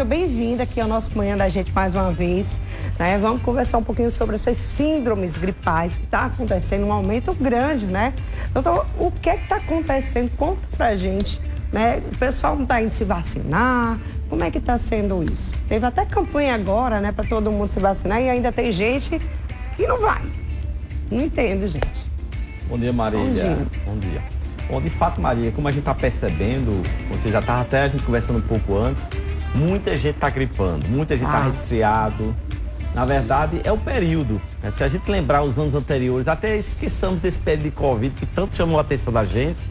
seja bem-vinda aqui ao nosso Manhã da Gente mais uma vez. Né? Vamos conversar um pouquinho sobre essas síndromes gripais que está acontecendo, um aumento grande, né? Doutor, o que é que está acontecendo? Conta pra gente, né? O pessoal não está indo se vacinar, como é que está sendo isso? Teve até campanha agora, né, para todo mundo se vacinar e ainda tem gente que não vai. Não entendo, gente. Bom dia, Marília. Bom dia. Bom, de fato, Maria, como a gente está percebendo, você já estava até a gente conversando um pouco antes, muita gente está gripando, muita gente está resfriado. Na verdade, é o período. Né? Se a gente lembrar os anos anteriores, até esqueçamos desse período de Covid que tanto chamou a atenção da gente.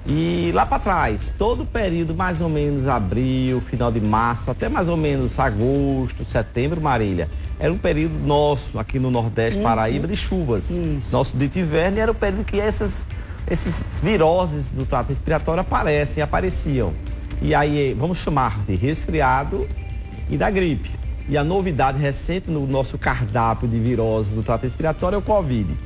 E lá para trás, todo o período, mais ou menos abril, final de março, até mais ou menos agosto, setembro, Marília, era um período nosso, aqui no Nordeste, Paraíba, de chuvas. Isso. Nosso dito inverno era o período que esses viroses do trato respiratório apareciam. E aí, vamos chamar de resfriado e da gripe. E a novidade recente no nosso cardápio de viroses do trato respiratório é o Covid.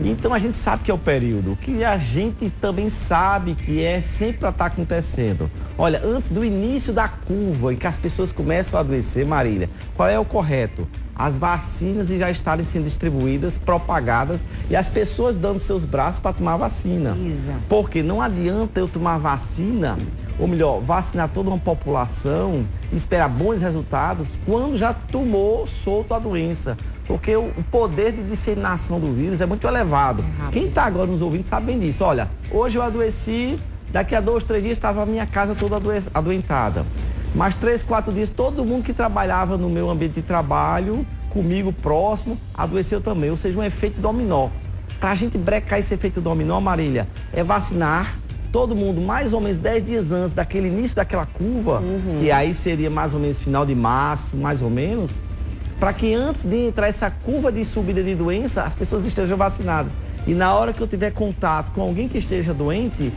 Então a gente sabe que é o período, o que a gente também sabe que é sempre para estar acontecendo. Olha, antes do início da curva em que as pessoas começam a adoecer, Marília, qual é o correto? As vacinas já estarem sendo distribuídas, propagadas e as pessoas dando seus braços para tomar a vacina. Exato. Porque não adianta eu tomar vacina, ou melhor, vacinar toda uma população e esperar bons resultados quando já tomou solto a doença. Porque o poder de disseminação do vírus é muito elevado. Quem está agora nos ouvindo sabe bem disso. Olha, hoje eu adoeci, daqui a 2, 3 dias estava a minha casa toda adoentada. Mas 3, 4 dias, todo mundo que trabalhava no meu ambiente de trabalho, comigo próximo, adoeceu também. Ou seja, um efeito dominó. Para a gente brecar esse efeito dominó, Marília, é vacinar todo mundo mais ou menos 10 dias antes daquele início daquela curva, que aí seria mais ou menos final de março, mais ou menos, para que antes de entrar essa curva de subida de doença, as pessoas estejam vacinadas. E na hora que eu tiver contato com alguém que esteja doente,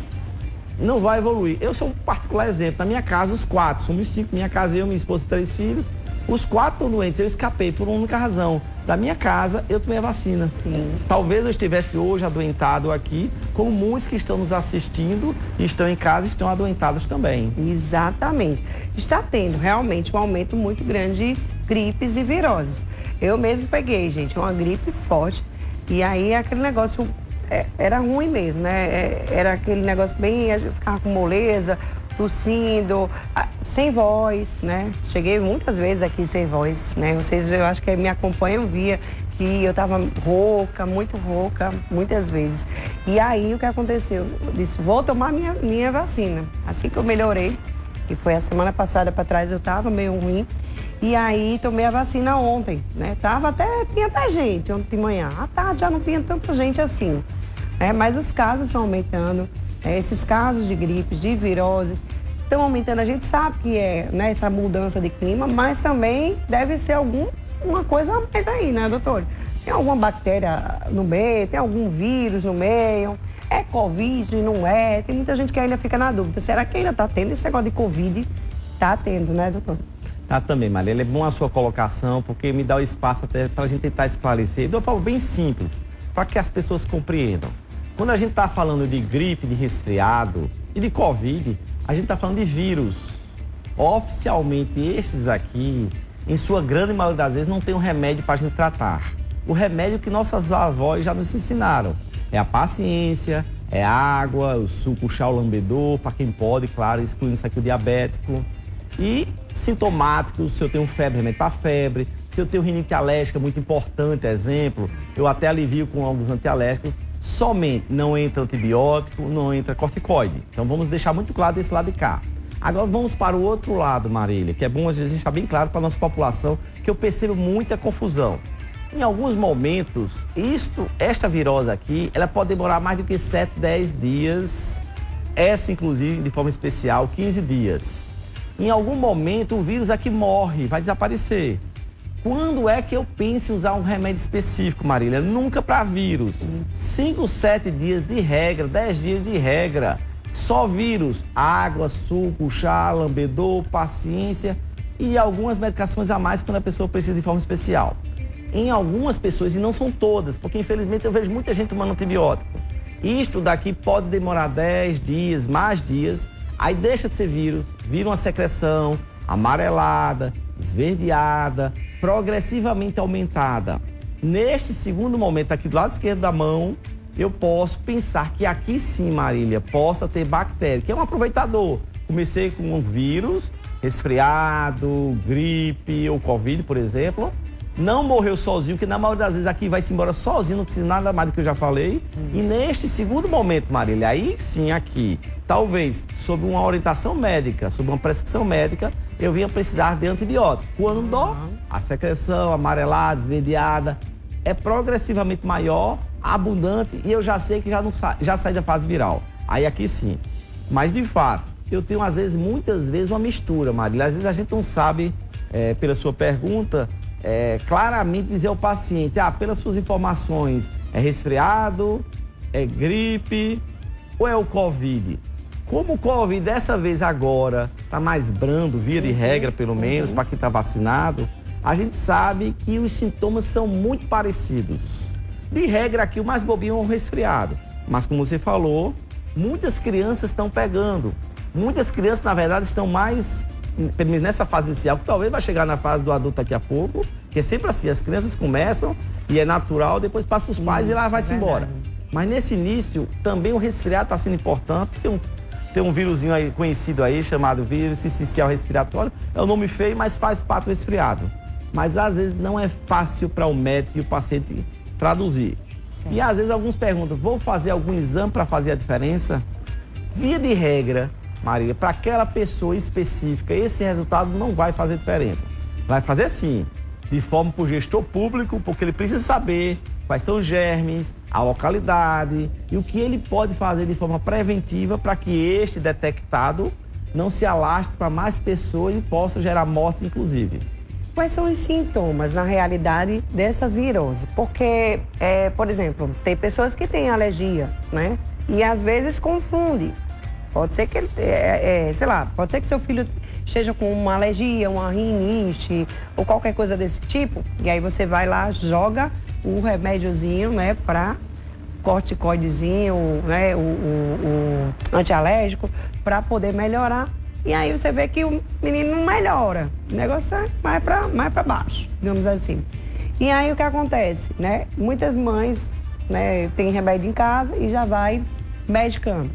não vai evoluir. Eu sou um particular exemplo. Na minha casa, os 4, somos 5. Minha casa, eu, minha esposa e 3 filhos. Os 4 estão doentes. Eu escapei por uma única razão. Da minha casa, eu tomei a vacina. Sim. Talvez eu estivesse hoje adoentado aqui, como muitos que estão nos assistindo e estão em casa estão adoentados também. Exatamente. Está tendo realmente um aumento muito grande de gripes e viroses. Eu mesmo peguei, gente, uma gripe forte. E aí aquele negócio era ruim mesmo, né? Era aquele negócio bem, eu ficava com moleza, tossindo, sem voz, né? Cheguei muitas vezes aqui sem voz, né? Vocês, eu acho que me acompanham, via que eu tava rouca, muito rouca, muitas vezes. E aí o que aconteceu? Eu disse, vou tomar minha vacina. Assim que eu melhorei, que foi a semana passada para trás, eu tava meio ruim. E aí tomei a vacina ontem, né? Tinha até gente ontem de manhã. À tarde já não tinha tanta gente assim. Mas os casos estão aumentando. Esses casos de gripes, de viroses, estão aumentando. A gente sabe que é, né, essa mudança de clima, mas também deve ser alguma coisa a mais aí, né, doutor? Tem alguma bactéria no meio, tem algum vírus no meio, é Covid, não é? Tem muita gente que ainda fica na dúvida. Será que ainda está tendo esse negócio de Covid? Está tendo, né, doutor? Tá também, Maria. É bom a sua colocação, porque me dá o espaço até para a gente tentar esclarecer de uma forma bem simples, para que as pessoas compreendam. Quando a gente está falando de gripe, de resfriado e de Covid, a gente está falando de vírus. Oficialmente, estes aqui, em sua grande maioria das vezes, não tem um remédio para a gente tratar. O remédio que nossas avós já nos ensinaram é a paciência, é a água, o suco, o chá, o lambedor, para quem pode, claro, excluindo isso aqui o diabético. E sintomáticos, se eu tenho febre, remédio para febre. Se eu tenho rinite alérgica, muito importante, exemplo, eu até alivio com alguns antialérgicos. Somente não entra antibiótico, não entra corticoide. Então vamos deixar muito claro desse lado de cá. Agora vamos para o outro lado, Marília, que é bom a gente deixar bem claro para a nossa população, que eu percebo muita confusão. Em alguns momentos, esta virose aqui, ela pode demorar mais do que 7, 10 dias. Essa, inclusive, de forma especial, 15 dias. Em algum momento, o vírus aqui morre, vai desaparecer. Quando é que eu penso em usar um remédio específico, Marília? Nunca para vírus. 5, 7 dias de regra, 10 dias de regra. Só vírus, água, suco, chá, lambedor, paciência e algumas medicações a mais quando a pessoa precisa de forma especial. Em algumas pessoas, e não são todas, porque infelizmente eu vejo muita gente tomando antibiótico. Isto daqui pode demorar 10 dias, mais dias, aí deixa de ser vírus, vira uma secreção, amarelada, esverdeada, progressivamente aumentada. Neste segundo momento, aqui do lado esquerdo da mão, eu posso pensar que aqui sim, Marília, possa ter bactéria, que é um aproveitador. Comecei com um vírus, resfriado, gripe ou Covid, por exemplo. Não morreu sozinho, que na maioria das vezes aqui vai-se embora sozinho, não precisa nada mais do que eu já falei. Isso. E neste segundo momento, Marília, aí sim aqui, talvez, sob uma orientação médica, sob uma prescrição médica, eu venha precisar de antibiótico. Quando a secreção amarelada, esverdeada, é progressivamente maior, abundante, e eu já sei que já sai da fase viral. Aí aqui sim. Mas, de fato, eu tenho, às vezes, muitas vezes, uma mistura, Marília. Às vezes a gente não sabe, pela sua pergunta, claramente dizer ao paciente, pelas suas informações, é resfriado, é gripe ou é o Covid? Como o Covid, dessa vez agora, está mais brando, via de regra, pelo menos, para quem está vacinado, a gente sabe que os sintomas são muito parecidos. De regra, aqui, o mais bobinho é um resfriado. Mas, como você falou, muitas crianças estão pegando. Muitas crianças, na verdade, estão mais, pelo menos nessa fase inicial, que talvez vai chegar na fase do adulto daqui a pouco, que é sempre assim, as crianças começam e é natural, depois passa para os pais e lá vai-se embora. Mas nesse início, também o resfriado está sendo importante. Tem um vírusinho aí, conhecido aí, chamado vírus sincicial respiratório. É um nome feio, mas faz parte do resfriado. Mas às vezes não é fácil para o médico e o paciente traduzir. Certo. E às vezes alguns perguntam, vou fazer algum exame para fazer a diferença? Via de regra, Marília, para aquela pessoa específica, esse resultado não vai fazer diferença. Vai fazer sim, de forma para o gestor público, porque ele precisa saber quais são os germes, a localidade e o que ele pode fazer de forma preventiva para que este detectado não se alastre para mais pessoas e possa gerar mortes, inclusive. Quais são os sintomas, na realidade, dessa virose? Porque, por exemplo, tem pessoas que têm alergia, né? E às vezes confunde. Pode ser que ele, pode ser que seu filho esteja com uma alergia, uma rinite ou qualquer coisa desse tipo. E aí você vai lá, joga o remédiozinho, né, para corticoidezinho, né, o antialérgico, para poder melhorar. E aí você vê que o menino não melhora. O negócio é mais para baixo, digamos assim. E aí o que acontece, né? Muitas mães, né, têm remédio em casa e já vai medicando.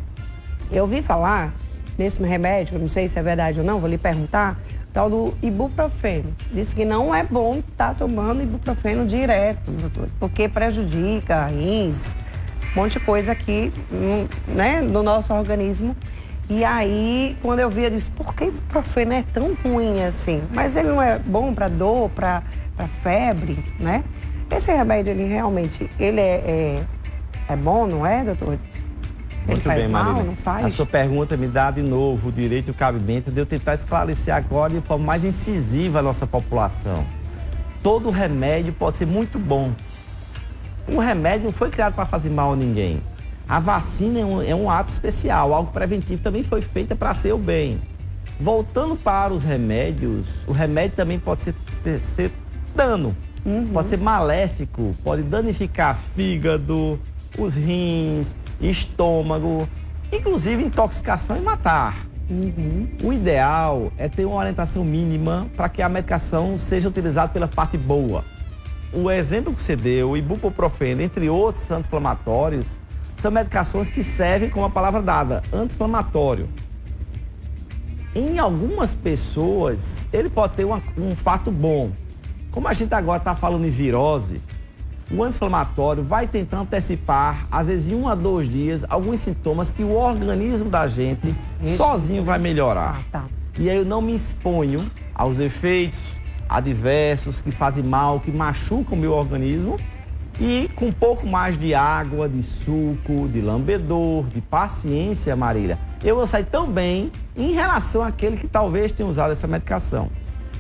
Eu ouvi falar nesse remédio, eu não sei se é verdade ou não, vou lhe perguntar, tal do ibuprofeno. Disse que não é bom estar tomando ibuprofeno direto, doutor, porque prejudica rins, um monte de coisa aqui, né, no nosso organismo. E aí, quando eu vi, eu disse, por que o ibuprofeno é tão ruim assim? Mas ele não é bom para dor, para febre, né? Esse remédio, ele realmente, ele é bom, não é, doutor? Ele faz bem, mal, Marília. Não faz? A sua pergunta me dá de novo o direito e o cabimento de eu tentar esclarecer agora de forma mais incisiva a nossa população. Todo remédio pode ser muito bom. Um remédio não foi criado para fazer mal a ninguém. A vacina é um ato especial, algo preventivo, também foi feita para ser o bem. Voltando para os remédios, o remédio também pode ser dano, pode ser maléfico, pode danificar fígado, os rins, estômago, inclusive intoxicação e matar. O ideal é ter uma orientação mínima para que a medicação seja utilizada pela parte boa. O exemplo que você deu, o ibuprofeno, entre outros anti-inflamatórios, são medicações que servem, como a palavra dada, anti-inflamatório. Em algumas pessoas, ele pode ter um fato bom. Como a gente agora está falando em virose, o anti-inflamatório vai tentar antecipar, às vezes em 1 a 2 dias, alguns sintomas que o organismo da gente sozinho vai melhorar. E aí eu não me exponho aos efeitos adversos que fazem mal, que machucam o meu organismo. E com um pouco mais de água, de suco, de lambedor, de paciência, Marília, eu vou sair tão bem em relação àquele que talvez tenha usado essa medicação.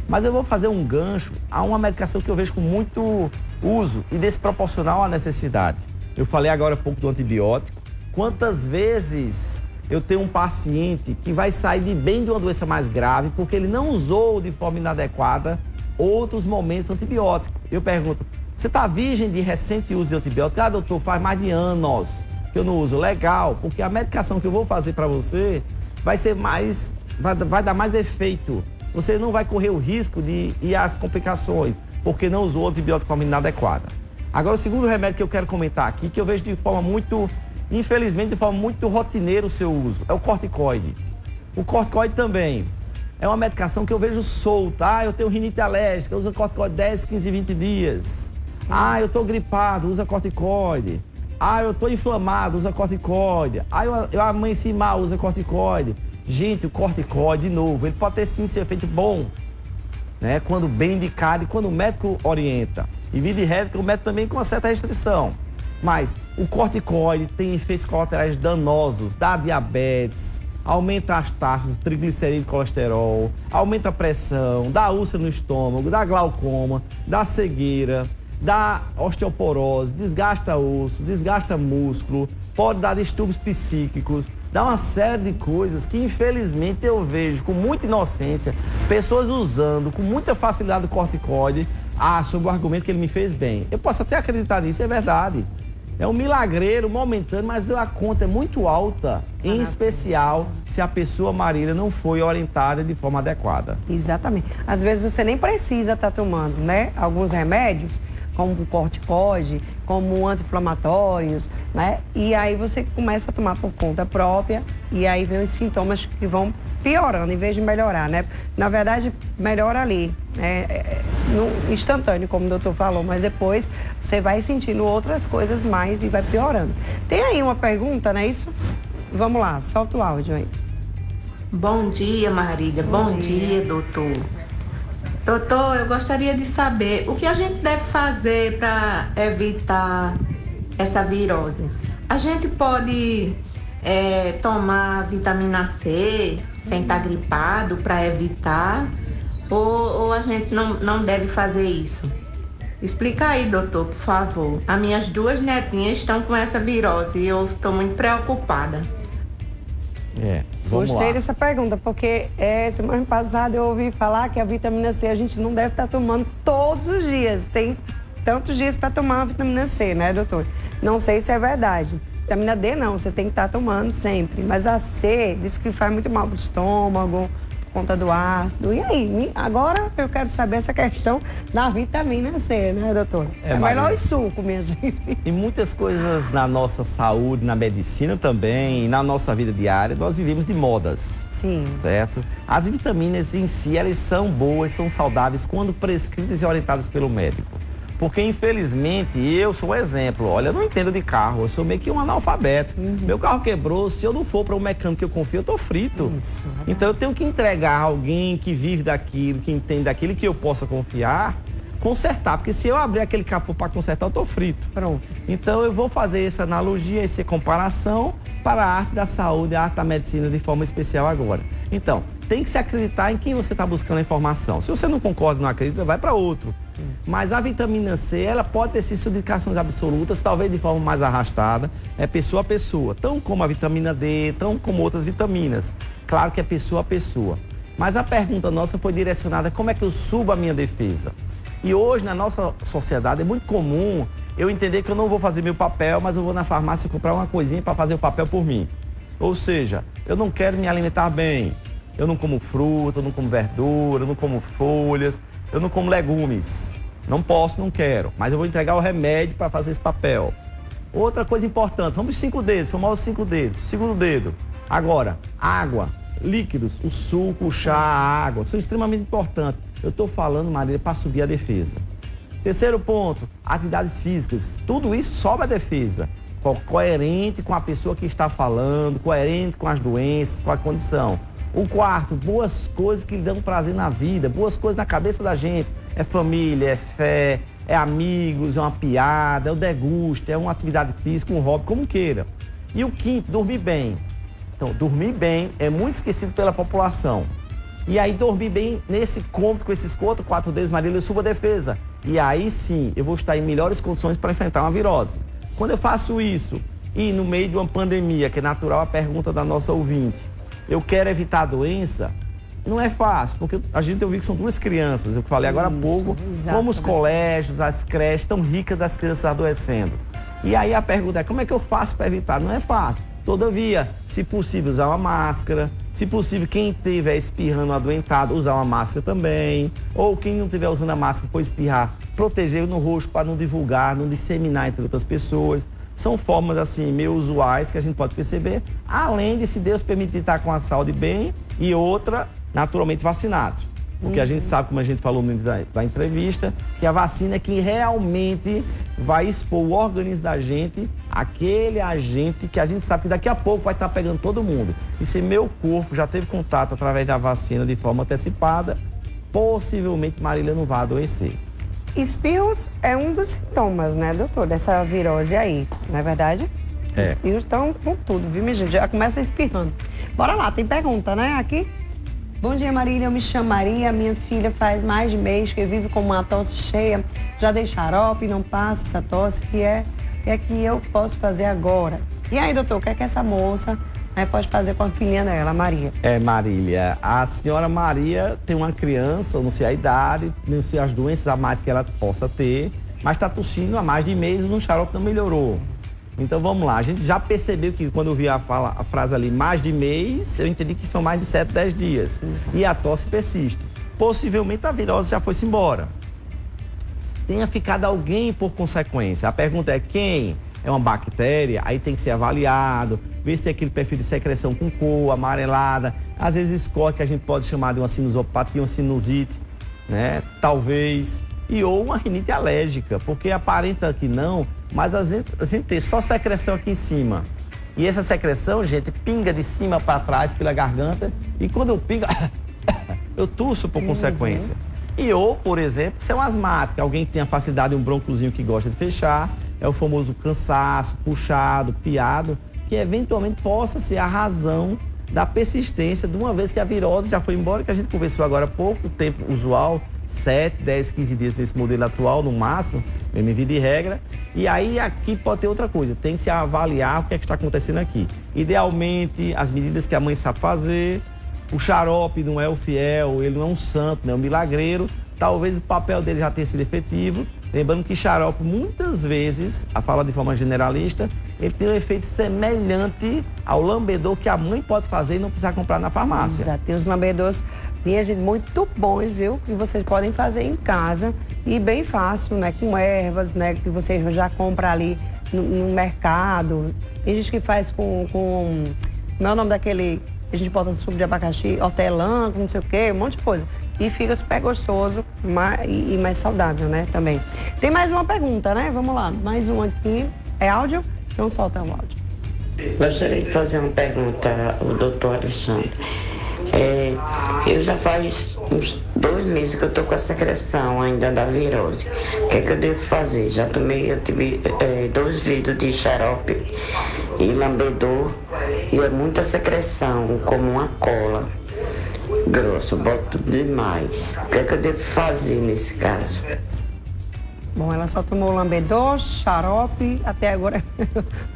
Mas eu vou fazer um gancho a uma medicação que eu vejo com muito uso e desproporcional à necessidade. Eu falei agora há pouco do antibiótico. Quantas vezes eu tenho um paciente que vai sair de bem de uma doença mais grave porque ele não usou de forma inadequada outros momentos antibióticos. Eu pergunto, você está virgem de recente uso de antibiótico? Ah, doutor, faz mais de anos que eu não uso. Legal, porque a medicação que eu vou fazer para você vai ser mais, vai dar mais efeito você não vai correr o risco de ir às complicações, porque não usou o antibiótico de forma inadequada. Agora, o segundo remédio que eu quero comentar aqui, que eu vejo de forma muito, infelizmente, de forma muito rotineira o seu uso, é o corticoide. O corticoide também é uma medicação que eu vejo solta. Eu tenho rinite alérgica, usa corticoide 10, 15, 20 dias. Eu tô gripado, usa corticoide. Eu tô inflamado, usa corticoide. Eu amanheci mal, usa corticoide. Gente, o corticoide, de novo, ele pode ter sim seu efeito bom, né? Quando bem indicado e quando o médico orienta. E via de regra, o médico também com uma certa restrição. Mas o corticoide tem efeitos colaterais danosos, dá diabetes, aumenta as taxas de triglicerídeo e colesterol, aumenta a pressão, dá úlcera no estômago, dá glaucoma, dá cegueira, dá osteoporose, desgasta osso, desgasta músculo, pode dar distúrbios psíquicos, dá uma série de coisas que infelizmente eu vejo com muita inocência, pessoas usando com muita facilidade o corticoide, sob o argumento que ele me fez bem. Eu posso até acreditar nisso, é verdade. É um milagreiro momentâneo, mas a conta é muito alta, em especial se a pessoa, Marília, não foi orientada de forma adequada. Exatamente. Às vezes você nem precisa estar tomando, né? Alguns remédios, como o corticoide, como anti-inflamatórios, né? E aí você começa a tomar por conta própria e aí vem os sintomas que vão piorando em vez de melhorar, né? Na verdade, melhora ali, né? No instantâneo, como o doutor falou, mas depois você vai sentindo outras coisas mais e vai piorando. Tem aí uma pergunta, não é isso? Vamos lá, solta o áudio aí. Bom dia, Marília. Bom dia, doutor. Doutor, eu gostaria de saber o que a gente deve fazer para evitar essa virose. A gente pode tomar vitamina C sem estar gripado para evitar ou a gente não deve fazer isso? Explica aí, doutor, por favor. As minhas 2 netinhas estão com essa virose e eu estou muito preocupada. Gostei dessa pergunta, porque semana passada eu ouvi falar que a vitamina C a gente não deve estar tomando todos os dias. Tem tantos dias para tomar a vitamina C, né, doutor? Não sei se é verdade. Vitamina D não, você tem que estar tomando sempre. Mas a C diz que faz muito mal pro estômago, por conta do ácido. E aí, agora eu quero saber essa questão da vitamina C, né, doutor? É melhor o suco, minha gente. E muitas coisas na nossa saúde, na medicina também, e na nossa vida diária, nós vivemos de modas. Sim. Certo? As vitaminas em si, elas são boas, são saudáveis quando prescritas e orientadas pelo médico. Porque, infelizmente, eu sou um exemplo. Olha, eu não entendo de carro, eu sou meio que um analfabeto. Meu carro quebrou, se eu não for para um mecânico que eu confio, eu tô frito. Isso. Então, eu tenho que entregar alguém que vive daquilo, que entende daquilo, que eu possa confiar, consertar. Porque se eu abrir aquele capô para consertar, eu tô frito. Pronto. Então, eu vou fazer essa analogia, essa comparação para a arte da saúde e a arte da medicina de forma especial agora. Então, tem que se acreditar em quem você está buscando a informação. Se você não concorda, não acredita, vai para outro. Mas a vitamina C, ela pode ter suas indicações absolutas, talvez de forma mais arrastada, pessoa a pessoa. Tão como a vitamina D, tão como outras vitaminas. Claro que é pessoa a pessoa. Mas a pergunta nossa foi direcionada a como é que eu subo a minha defesa. E hoje, na nossa sociedade, é muito comum eu entender que eu não vou fazer meu papel, mas eu vou na farmácia comprar uma coisinha para fazer o papel por mim. Ou seja, eu não quero me alimentar bem. Eu não como fruta, eu não como verdura, eu não como folhas, eu não como legumes. Não posso, não quero, mas eu vou entregar o remédio para fazer esse papel. Outra coisa importante, vamos os 5 dedos, famosos 5 dedos. Segundo dedo. Agora, água, líquidos, o suco, o chá, a água, são extremamente importantes. Eu estou falando, Marília, para subir a defesa. Terceiro ponto, atividades físicas. Tudo isso sobe a defesa. Coerente com a pessoa que está falando, coerente com as doenças, com a condição. O quarto, boas coisas que lhe dão prazer na vida, boas coisas na cabeça da gente. É família, é fé, é amigos, é uma piada, é o degusto, é uma atividade física, um hobby, como queira. E o quinto, dormir bem. Então, dormir bem é muito esquecido pela população. E aí, dormir bem nesse cômodo com esses 4 dedos, Marília, eu subo a defesa. E aí sim, eu vou estar em melhores condições para enfrentar uma virose. Quando eu faço isso, e no meio de uma pandemia, que é natural a pergunta da nossa ouvinte, eu quero evitar a doença, não é fácil, porque a gente ouviu que são 2 crianças, eu falei agora há pouco, como os colégios, as creches estão ricas das crianças adoecendo. E aí a pergunta é, como é que eu faço para evitar? Não é fácil. Todavia, se possível, usar uma máscara. Se possível, quem estiver espirrando adoentado, usar uma máscara também. Ou quem não estiver usando a máscara, for espirrar, proteger no rosto para não divulgar, não disseminar entre outras pessoas. São formas, assim, meio usuais que a gente pode perceber, além de, se Deus permitir, estar com a saúde bem e outra, naturalmente, vacinado. Porque a gente sabe, como a gente falou na entrevista, que a vacina é que realmente vai expor o organismo da gente, aquele agente que a gente sabe que daqui a pouco vai estar pegando todo mundo. E se meu corpo já teve contato através da vacina de forma antecipada, possivelmente Marília não vai adoecer. Espirros é um dos sintomas, né, doutor, dessa virose aí, não é verdade? É. Espirros estão com tudo, viu, minha gente? Já começa espirrando. Bora lá, tem pergunta, né, aqui? Bom dia, Marília, eu me chamo Maria, minha filha faz mais de mês que vive com uma tosse cheia, já dei xarope, não passa essa tosse, o que é que eu posso fazer agora? E aí, doutor, o que é que essa moça pode fazer com a filhinha dela, Maria? Marília, a senhora Maria tem uma criança, eu não sei a idade, não sei as doenças a mais que ela possa ter, mas está tossindo há mais de meses, o xarope não melhorou. Então vamos lá, a gente já percebeu que quando eu vi a frase ali, mais de mês, eu entendi que são mais de 7, 10 dias. E a tosse persiste. Possivelmente a virose já foi-se embora. Tenha ficado alguém por consequência. A pergunta é quem? É uma bactéria, aí tem que ser avaliado, ver se tem aquele perfil de secreção com cor, amarelada, às vezes escorre, que a gente pode chamar de uma sinusopatia, uma sinusite, né? Talvez. E ou uma rinite alérgica, porque aparenta que não, mas a gente tem só secreção aqui em cima. E essa secreção, gente, pinga de cima para trás pela garganta, e quando eu pingo, eu tuço por consequência. E ou, por exemplo, se é um asmático, alguém que tem a facilidade de um broncozinho que gosta de fechar, é o famoso cansaço, puxado, piado, que eventualmente possa ser a razão da persistência de uma vez que a virose já foi embora, que a gente conversou agora há pouco, o tempo usual, 7, 10, 15 dias nesse modelo atual, no máximo, mesmo em vida e regra. E aí aqui pode ter outra coisa, tem que se avaliar o que é que está acontecendo aqui. Idealmente, as medidas que a mãe sabe fazer, o xarope não é o fiel, ele não é um santo, não é um milagreiro, talvez o papel dele já tenha sido efetivo. Lembrando que xarope, muitas vezes, a falar de forma generalista, ele tem um efeito semelhante ao lambedor que a mãe pode fazer e não precisar comprar na farmácia. Exato, tem os lambedores, minha gente, muito bons, viu? Que vocês podem fazer em casa e bem fácil, né? Com ervas, né? Que vocês já compram ali no mercado. Tem gente que faz com como é o nome daquele, a gente bota no suco de abacaxi, hortelã, não sei o quê, um monte de coisa. E fica super gostoso e mais saudável, né, também. Tem mais uma pergunta, né? Vamos lá, mais um aqui. É áudio? Então solta o áudio. Gostaria de fazer uma pergunta ao doutor Alexandre. Eu já faz uns 2 meses que eu estou com a secreção ainda da virose. O que é que eu devo fazer? Já tomei 2 vidros de xarope e lambedor e é muita secreção, como uma cola grosso, boto demais. O que é que eu devo fazer nesse caso? Bom, ela só tomou lambedor, xarope, até agora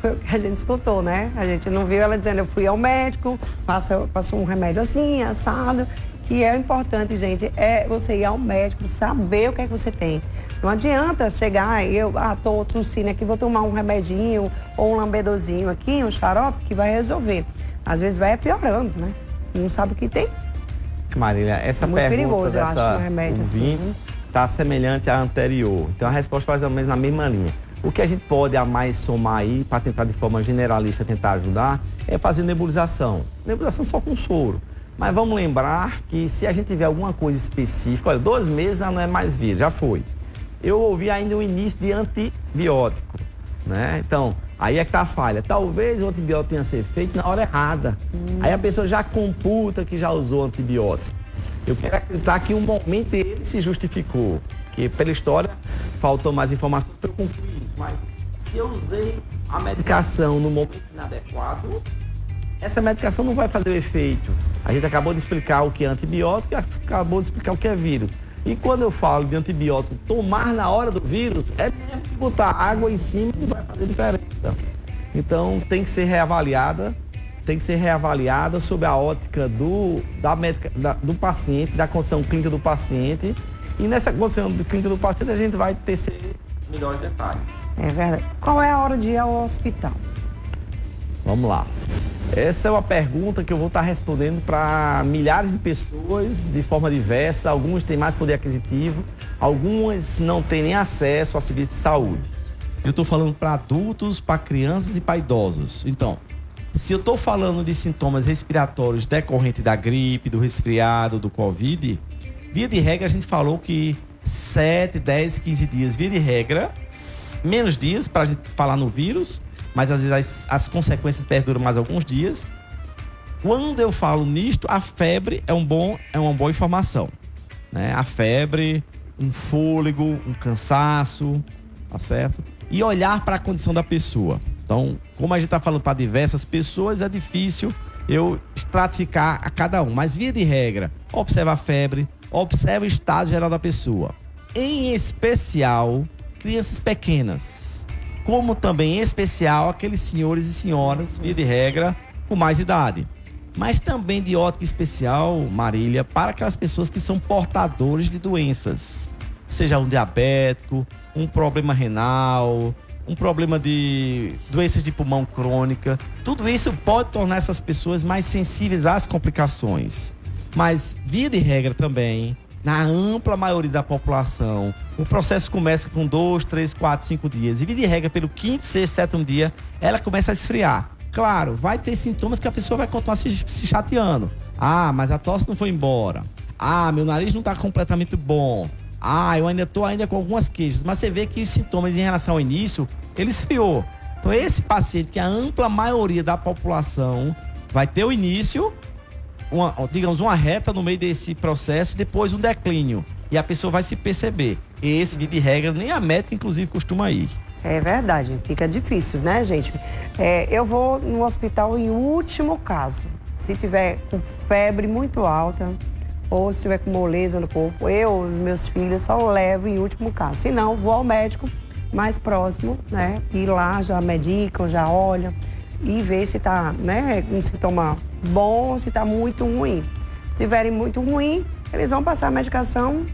foi o que a gente escutou, né? A gente não viu ela dizendo, eu fui ao médico, passou um remédio assim, assado. Que é importante, gente, é você ir ao médico, saber o que é que você tem. Não adianta chegar e tô tossindo aqui, vou tomar um remedinho ou um lambedorzinho aqui, um xarope, que vai resolver. Às vezes vai piorando, né? Não sabe o que tem. Marília, essa pergunta perigoso, dessa eu acho, um remédio assim, está semelhante à anterior. Então a resposta mais ou menos na mesma linha. O que a gente pode a mais somar aí, para tentar de forma generalista tentar ajudar, é fazer nebulização. Nebulização só com soro. Mas vamos lembrar que se a gente tiver alguma coisa específica, olha, 2 meses já não é mais vírus, já foi. Eu ouvi ainda o início de antibiótico, né? Então, aí é que tá a falha. Talvez o antibiótico tenha sido feito na hora errada. Aí a pessoa já computa que já usou antibiótico. Eu quero acreditar que um momento ele se justificou, que pela história faltou mais informações para eu concluir isso. Mas se eu usei a medicação no momento inadequado, essa medicação não vai fazer o efeito. A gente acabou de explicar o que é antibiótico e acabou de explicar o que é vírus. E quando eu falo de antibiótico tomar na hora do vírus, é mesmo que botar água em cima não vai fazer diferença. Então tem que ser reavaliada sob a ótica do paciente, da condição clínica do paciente. E nessa condição clínica do paciente a gente vai tecer melhores detalhes. É verdade. Qual é a hora de ir ao hospital? Vamos lá. Essa é uma pergunta que eu vou estar respondendo para milhares de pessoas de forma diversa. Alguns têm mais poder aquisitivo, algumas não têm nem acesso a serviços de saúde. Eu estou falando para adultos, para crianças e para idosos. Então, se eu estou falando de sintomas respiratórios decorrentes da gripe, do resfriado, do Covid, via de regra a gente falou que 7, 10, 15 dias, via de regra, menos dias para a gente falar no vírus, mas às vezes as consequências perduram mais alguns dias. Quando eu falo nisto, a febre é uma boa informação, né? A febre, um fôlego, um cansaço, tá certo? E olhar para a condição da pessoa. Então, como a gente está falando para diversas pessoas, é difícil eu estratificar a cada um. Mas, via de regra, observa a febre, observa o estado geral da pessoa. Em especial, crianças pequenas. Como também, em especial, aqueles senhores e senhoras, via de regra, com mais idade. Mas também de ótica especial, Marília, para aquelas pessoas que são portadores de doenças. Seja um diabético, um problema renal, um problema de doenças de pulmão crônica. Tudo isso pode tornar essas pessoas mais sensíveis às complicações. Mas, via de regra também, na ampla maioria da população, o processo começa com 2, 3, 4, 5 dias. E, via de regra, pelo 5º, 6º, 7º dia, ela começa a esfriar. Claro, vai ter sintomas que a pessoa vai continuar se chateando. Ah, mas a tosse não foi embora. Ah, meu nariz não está completamente bom. Ah, eu ainda estou com algumas queixas. Mas você vê que os sintomas em relação ao início, ele esfriou. Então, esse paciente, que a ampla maioria da população vai ter o início, uma reta no meio desse processo, depois um declínio. E a pessoa vai se perceber. Esse, via de regra, nem a médica, inclusive, costuma ir. É verdade, fica difícil, né, gente? Eu vou no hospital em último caso. Se tiver com febre muito alta, ou se tiver com moleza no corpo, eu, os meus filhos, só levo em último caso. Se não, vou ao médico mais próximo, né? E lá já medicam, já olham e vê se tá, né, um sintoma bom ou se tá muito ruim. Se tiverem muito ruim, eles vão passar a medicação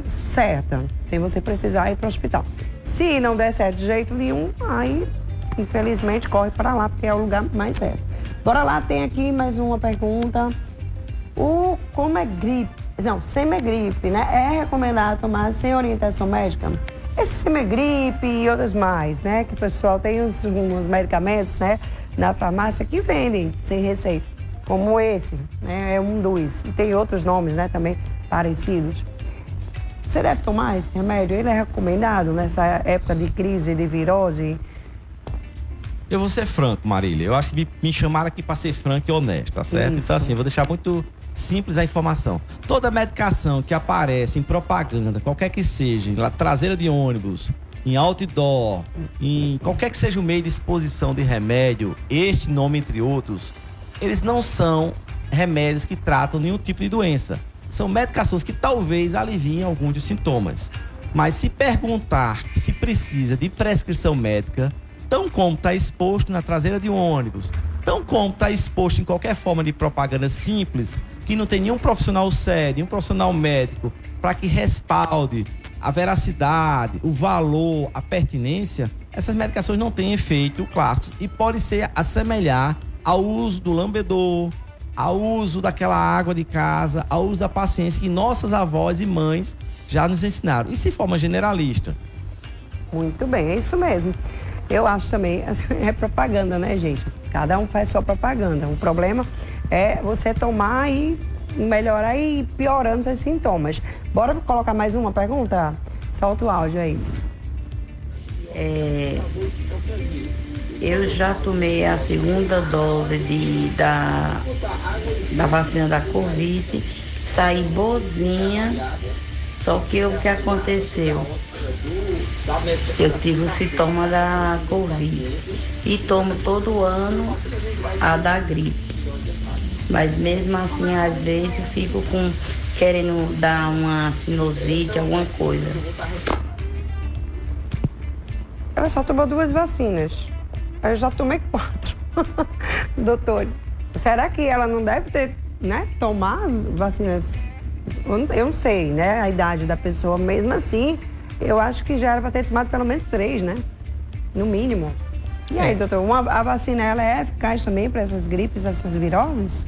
certa, sem você precisar ir para o hospital. Se não der certo de jeito nenhum, aí, infelizmente, corre para lá, porque é o lugar mais certo. Bora lá, tem aqui mais uma pergunta. Como é gripe? Não, semegripe, né? É recomendado tomar sem orientação médica? Esse semegripe e outros mais, né? Que o pessoal tem uns medicamentos, né? Na farmácia que vendem sem receita. Como esse, né? É um dos. E tem outros nomes, né? Também parecidos. Você deve tomar esse remédio? Ele é recomendado nessa época de crise, de virose? Eu vou ser franco, Marília. Eu acho que me chamaram aqui para ser franco e honesto, tá certo? Isso. Então, assim, vou deixar muito simples a informação. Toda medicação que aparece em propaganda, qualquer que seja, em traseira de ônibus, em outdoor, em qualquer que seja o meio de exposição de remédio, este nome entre outros, eles não são remédios que tratam nenhum tipo de doença. São medicações que talvez aliviem alguns dos sintomas. Mas se perguntar se precisa de prescrição médica, tão como está exposto na traseira de um ônibus, tão como está exposto em qualquer forma de propaganda simples, que não tem nenhum profissional sério, nenhum profissional médico, para que respalde a veracidade, o valor, a pertinência, essas medicações não têm efeito clássico e pode se assemelhar ao uso do lambedor, ao uso daquela água de casa, ao uso da paciência que nossas avós e mães já nos ensinaram. Isso de forma generalista. Muito bem, é isso mesmo. Eu acho também, é propaganda, né, gente? Cada um faz sua propaganda. O problema é você tomar e melhorar e piorando seus sintomas. Bora colocar mais uma pergunta? Solta o áudio aí. Eu já tomei a segunda dose da vacina da Covid, saí boazinha, só que o que aconteceu? Eu tive o sintoma da Covid e tomo todo ano a da gripe. Mas mesmo assim, às vezes, eu fico querendo dar uma sinusite, alguma coisa. Ela só tomou 2 vacinas. Eu já tomei 4. Doutor, será que ela não deve ter, né, tomar as vacinas? Eu não sei, né, a idade da pessoa. Mesmo assim, eu acho que já era para ter tomado pelo menos 3, né? No mínimo. E aí, doutor, a vacina ela é eficaz também para essas gripes, essas viroses?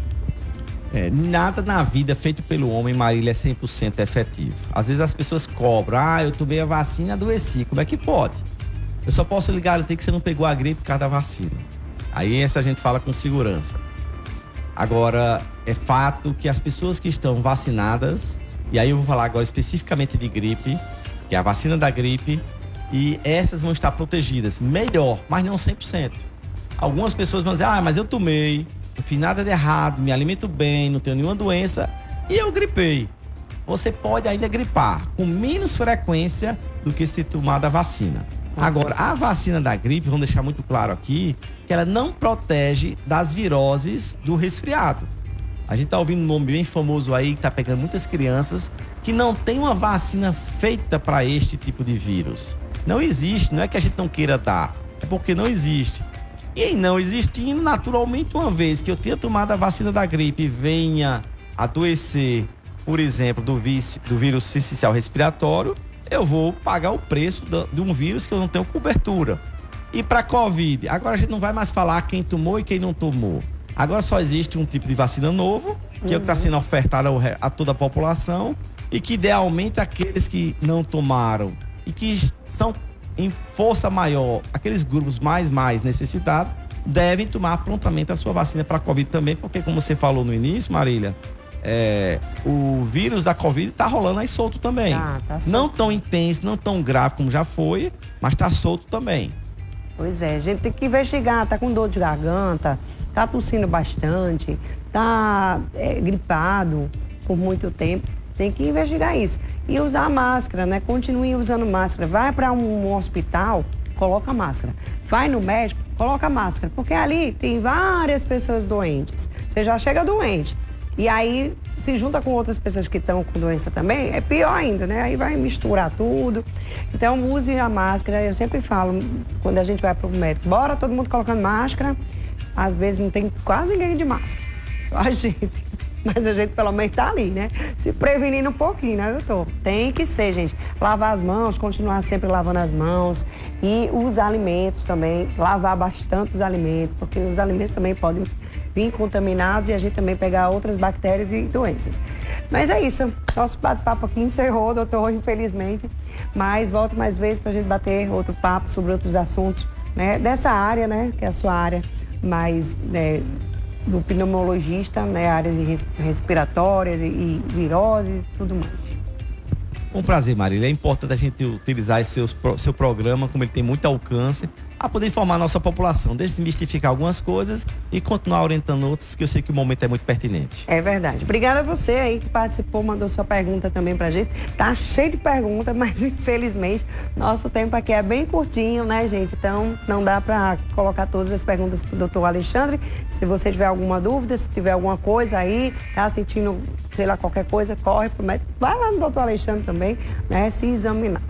Nada na vida feito pelo homem, Marília, é 100% efetivo. Às vezes as pessoas cobram, eu tomei a vacina e adoeci. Como é que pode? Eu só posso lhe garantir que você não pegou a gripe por causa da vacina. Aí essa a gente fala com segurança. Agora, é fato que as pessoas que estão vacinadas, e aí eu vou falar agora especificamente de gripe, que é a vacina da gripe, e essas vão estar protegidas melhor, mas não 100%. Algumas pessoas vão dizer, mas eu tomei, não fiz nada de errado, me alimento bem, não tenho nenhuma doença e eu gripei. Você pode ainda gripar com menos frequência do que se tomar da vacina. Agora, a vacina da gripe, vamos deixar muito claro aqui, que ela não protege das viroses do resfriado. A gente tá ouvindo um nome bem famoso aí, que tá pegando muitas crianças, que não tem uma vacina feita para este tipo de vírus. Não existe, não é que a gente não queira dar, é porque não existe. E não existindo, naturalmente, uma vez que eu tenha tomado a vacina da gripe e venha adoecer, por exemplo, do vírus sincicial respiratório, eu vou pagar o preço de um vírus que eu não tenho cobertura. E para Covid, agora a gente não vai mais falar quem tomou e quem não tomou. Agora só existe um tipo de vacina novo, que é o que está sendo ofertado a toda a população, e que idealmente aqueles que não tomaram e que são em força maior, aqueles grupos mais necessitados, devem tomar prontamente a sua vacina para Covid também, porque como você falou no início, Marília, o vírus da Covid está rolando aí solto também. Tá solto. Não tão intenso, não tão grave como já foi, mas está solto também. Pois é, a gente tem que investigar, tá com dor de garganta, tá tossindo bastante, tá gripado por muito tempo. Tem que investigar isso. E usar máscara, né? Continue usando máscara. Vai para um hospital, coloca máscara. Vai no médico, coloca máscara. Porque ali tem várias pessoas doentes. Você já chega doente. E aí se junta com outras pessoas que estão com doença também, é pior ainda, né? Aí vai misturar tudo. Então use a máscara. Eu sempre falo, quando a gente vai para o médico, bora todo mundo colocando máscara. Às vezes não tem quase ninguém de máscara. Só a gente. Mas a gente pelo menos tá ali, né? Se prevenindo um pouquinho, né, doutor? Tem que ser, gente. Lavar as mãos, continuar sempre lavando as mãos. E os alimentos também, lavar bastante os alimentos, porque os alimentos também podem vir contaminados e a gente também pegar outras bactérias e doenças. Mas é isso. Nosso bate-papo aqui encerrou, doutor, infelizmente. Mas volte mais vezes pra gente bater outro papo sobre outros assuntos, né? Dessa área, né? Que é a sua área mais, do pneumologista, né, área de respiratória e virose e tudo mais. Um prazer, Marília. É importante a gente utilizar esse seu programa, como ele tem muito alcance, a poder informar a nossa população, desmistificar algumas coisas e continuar orientando outras, que eu sei que o momento é muito pertinente. É verdade. Obrigada a você aí que participou, mandou sua pergunta também pra gente. Tá cheio de perguntas, mas infelizmente nosso tempo aqui é bem curtinho, né, gente? Então não dá pra colocar todas as perguntas pro doutor Alexandre. Se você tiver alguma dúvida, se tiver alguma coisa aí, tá sentindo, sei lá, qualquer coisa, corre pro médico. Vai lá no doutor Alexandre também, né, se examinar,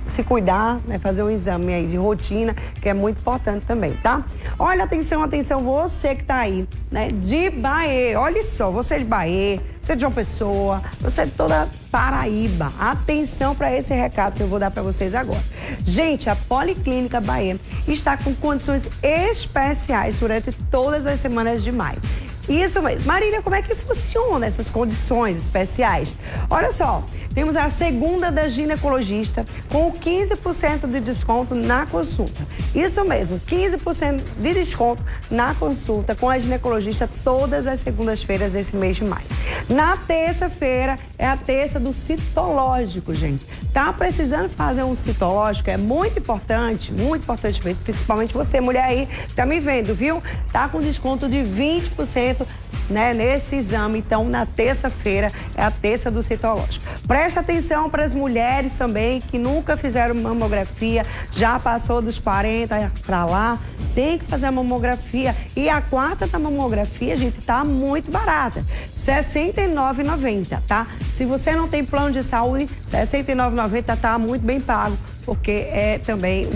se cuidar, né, fazer um exame aí de rotina, que é muito importante também, tá? Olha, atenção, você que tá aí, né, de Bahia, olha só, você de Bahia, você de João Pessoa, você de toda Paraíba, atenção para esse recado que eu vou dar para vocês agora. Gente, a Policlínica Bahia está com condições especiais durante todas as semanas de maio. Isso mesmo. Marília, como é que funciona essas condições especiais? Olha só, temos a segunda da ginecologista com 15% de desconto na consulta. Isso mesmo, 15% de desconto na consulta com a ginecologista todas as segundas-feiras desse mês de maio. Na terça-feira é a terça do citológico, gente. Tá precisando fazer um citológico? É muito importante, principalmente você, mulher aí, tá me vendo, viu? Tá com desconto de 20%, né, nesse exame. Então, na terça-feira é a terça do citológico. Preste atenção para as mulheres também que nunca fizeram mamografia, já passou dos 40 para lá, tem que fazer a mamografia. E a quarta da mamografia, gente, tá muito barata. R$ 69,90, tá? Se você não tem plano de saúde, R$ 69,90 tá muito bem pago, porque é também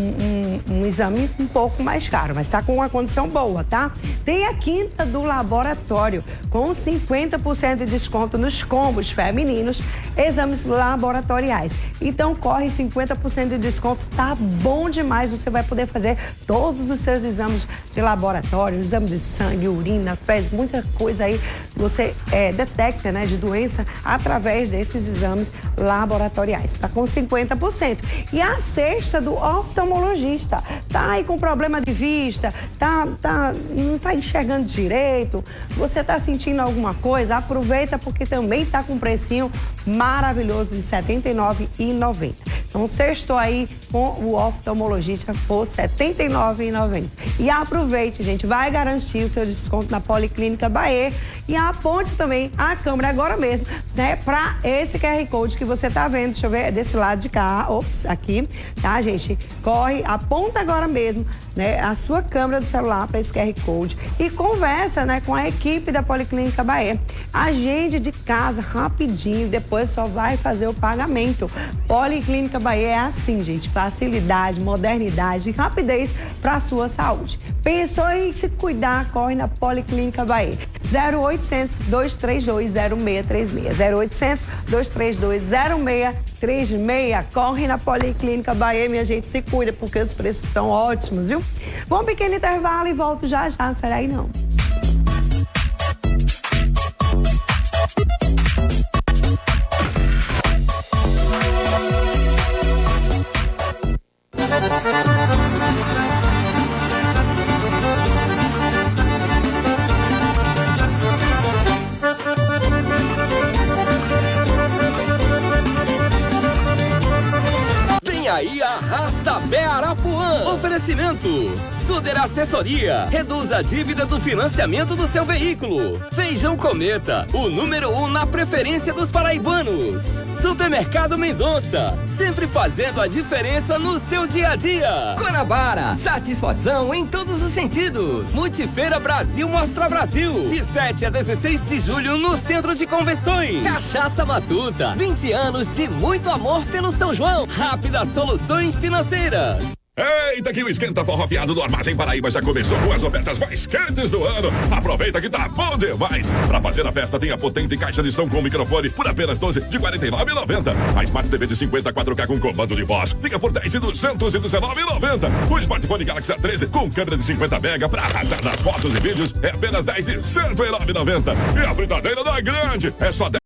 um exame um pouco mais caro, mas tá com uma condição boa, tá? Tem a quinta do laboratório, com 50% de desconto nos combos femininos, exames laboratoriais. Então, corre 50% de desconto, tá bom demais. Você vai poder fazer todos os seus exames de laboratório, exame de sangue, urina, fezes, muita coisa aí. Você detecta, né, de doença através desses exames laboratoriais. Tá com 50%. E a sexta do oftalmologista. Tá aí com problema de vista, não tá enxergando direito, você tá sentindo alguma coisa, aproveita porque também tá com um precinho maravilhoso de R$ 79,90. Então, sextou aí com o oftalmologista por R$ 79,90. E aproveite, gente, vai garantir o seu desconto na Policlínica Bahia e aponte também a câmera agora mesmo, né, para esse QR Code que você tá vendo. Deixa eu ver, desse lado de cá, ops, aqui, tá, gente? Corre, aponta agora mesmo, né, a sua câmera do celular para esse QR Code e conversa, né, com a equipe da Policlínica Bahia. Agende de casa rapidinho, depois só vai fazer o pagamento. Policlínica Bahia é assim, gente, facilidade, modernidade e rapidez para a sua saúde. Pensou em se cuidar, corre na Policlínica Bahia. 0800 232 0636. 0800 232 0636. Corre na Policlínica Bahia, minha gente, se cuida, porque os preços estão ótimos, viu? Vamos um pequeno intervalo e volto já, não será aí não. Aí Arrasta-Pé Arapuã. Oferecimento Suder Assessoria. Reduz a dívida do financiamento do seu veículo. Feijão Cometa, o número 1 na preferência dos paraibanos. Supermercado Mendonça, sempre fazendo a diferença no seu dia a dia. Guanabara, satisfação em todos os sentidos. Multifeira Brasil Mostra Brasil, de 7 a 16 de julho no Centro de Convenções. Cachaça Matuta, 20 anos de muito amor pelo São João. Rápidas Soluções Financeiras. Eita, que o Esquenta Forró Fiado do Armazém Paraíba já começou com as ofertas mais quentes do ano. Aproveita que tá bom demais. Pra fazer a festa, tem a potente caixa de som com microfone por apenas 12 de R$ 49,90. A Smart TV de 54K com comando de voz fica por 10 de R$ 219,90. O smartphone Galaxy A13 com câmera de 50 mega pra arrasar nas fotos e vídeos é apenas 10 de R$ 109,90. E a fritadeira da Grande é só 10